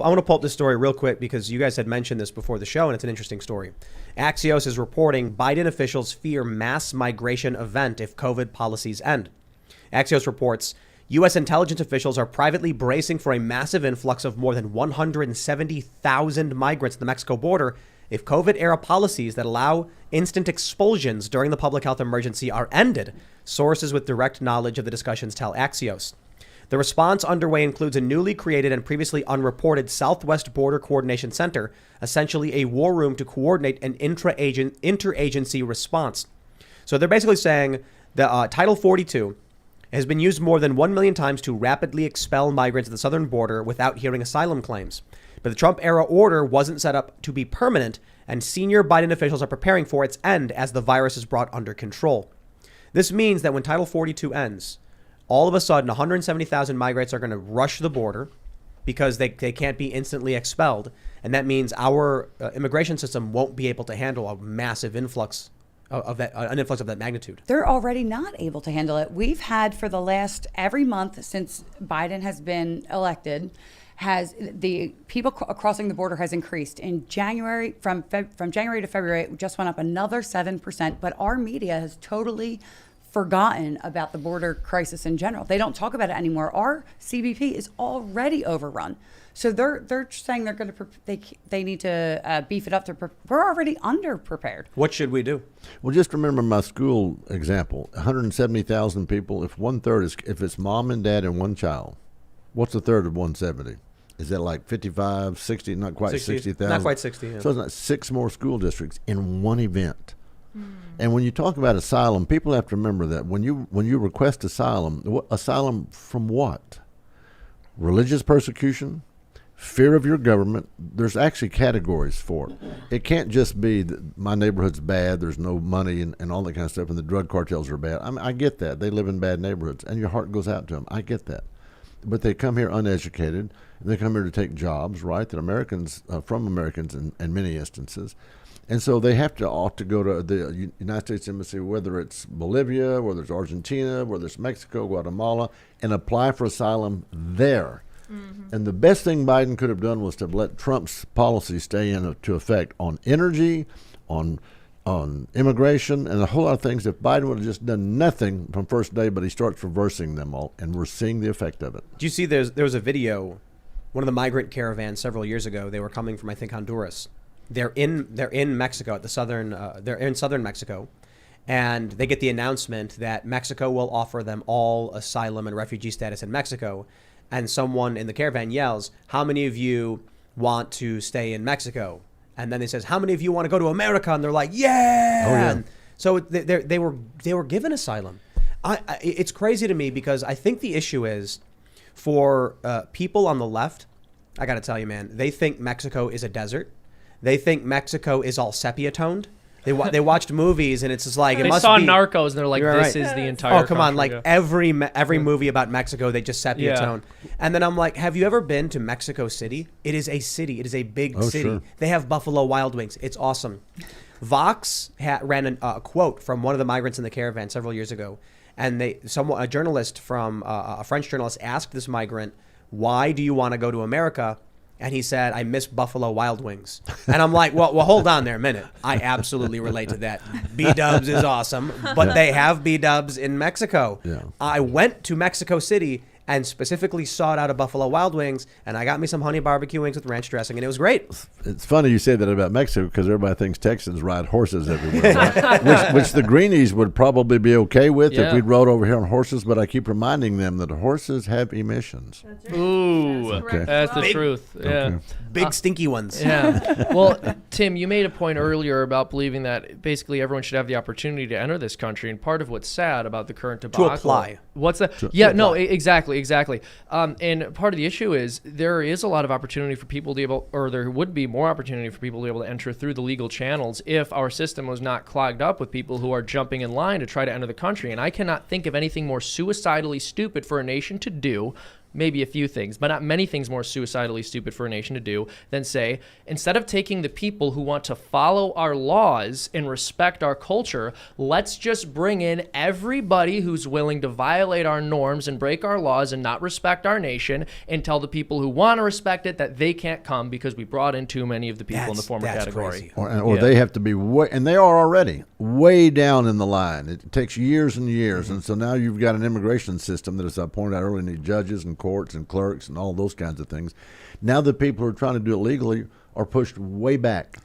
I want to pull up this story real quick because you guys had mentioned this before the show, and it's an interesting story. Axios is reporting Biden officials fear mass migration event if COVID policies end. Axios reports U.S. intelligence officials are privately bracing for a massive influx of more than 170,000 migrants at the Mexico border if COVID-era policies that allow instant expulsions during the public health emergency are ended, sources with direct knowledge of the discussions tell Axios. The response underway includes a newly created and previously unreported Southwest Border Coordination Center, essentially a war room to coordinate an interagency response. So they're basically saying that Title 42 has been used more than 1 million times to rapidly expel migrants at the southern border without hearing asylum claims. But the Trump-era order wasn't set up to be permanent, and senior Biden officials are preparing for its end as the virus is brought under control. This means that when Title 42 ends, all of a sudden, 170,000 migrants are going to rush the border because they can't be instantly expelled. And that means our immigration system won't be able to handle a massive influx of an influx of that magnitude. They're already not able to handle it. We've had for the last every month since Biden has been elected, has the people crossing the border has increased. In January, from January to February, it just went up another 7%. But our media has totally forgotten about the border crisis in general. They don't talk about it anymore. Our CBP is already overrun. So they're saying they're going to they need to beef it up. We're already underprepared. What should we do? Well, just remember my school example: 170,000 people. If 1/3 is if it's mom and dad and one child, what's a third of 170? Is that like 55, 60? Not quite 60,000. Not quite 60. Yeah. So it's not 6 more school districts in one event. And when you talk about asylum, people have to remember that when you request asylum from what? Religious persecution, fear of your government. There's actually categories for it. It can't just be that my neighborhood's bad, there's no money and all that kind of stuff, and the drug cartels are bad. I get that. They live in bad neighborhoods, and your heart goes out to them. I get that. But they come here uneducated, and they come here to take jobs, right, that Americans, from Americans in many instances. And so they ought to go to the United States Embassy, whether it's Bolivia, whether it's Argentina, whether it's Mexico, Guatemala, and apply for asylum there. Mm-hmm. And the best thing Biden could have done was to let Trump's policy stay into effect on energy, on immigration, and a whole lot of things. If Biden would have just done nothing from first day, but he starts reversing them all, and we're seeing the effect of it. Do you see there was a video, one of the Migrant Caravan several years ago, they were coming from, I think, Honduras. They're in Mexico at the southern. They're in southern Mexico, and they get the announcement that Mexico will offer them all asylum and refugee status in Mexico. And someone in the caravan yells, "How many of you want to stay in Mexico?" And then he says, "How many of you want to go to America?" And they're like, "Yeah!" Oh, yeah. And so they were given asylum. It's crazy to me because I think the issue is for people on the left. I got to tell you, man, they think Mexico is a desert. They think Mexico is all sepia toned. They watched movies and it's just like it they must saw be Narcos and they're like, this right. is the entire. Oh come on! country. Like every movie about Mexico, they just sepia tone. And then I'm like, have you ever been to Mexico City? It is a city. It is a big city. Sure. They have Buffalo Wild Wings. It's awesome. Vox ran a quote from one of the migrants in the caravan several years ago, and a journalist from a French journalist asked this migrant, "Why do you want to go to America?" And he said, "I miss Buffalo Wild Wings." And I'm like, well, hold on there a minute. I absolutely relate to that. B-dubs is awesome, but they have B-dubs in Mexico. Yeah. I went to Mexico City and specifically sought out a Buffalo Wild Wings, and I got me some honey barbecue wings with ranch dressing, and it was great. It's funny you say that about Mexico because everybody thinks Texans ride horses everywhere, right? which the Greenies would probably be okay with if we'd rode over here on horses, but I keep reminding them that horses have emissions. That's right. Ooh, that's the truth. Yeah. Okay. Big stinky ones. Yeah. Well, Tim, you made a point earlier about believing that basically everyone should have the opportunity to enter this country, and part of what's sad about the current debacle. To apply. What's that? Exactly. And part of the issue is there is a lot of opportunity for people to be able, or there would be more opportunity for people to be able to enter through the legal channels if our system was not clogged up with people who are jumping in line to try to enter the country. And I cannot think of anything more suicidally stupid for a nation to do maybe a few things, but not many things more suicidally stupid for a nation to do than say, instead of taking the people who want to follow our laws and respect our culture, let's just bring in everybody who's willing to violate our norms and break our laws and not respect our nation, and tell the people who want to respect it that they can't come because we brought in too many of the people in the former That's category. crazy. Or they have to be way, and they are already way down in the line. It takes years and years, and so now you've got an immigration system that, as I pointed out earlier, need judges and courts and clerks and all those kinds of things. Now the people who are trying to do it legally are pushed way back.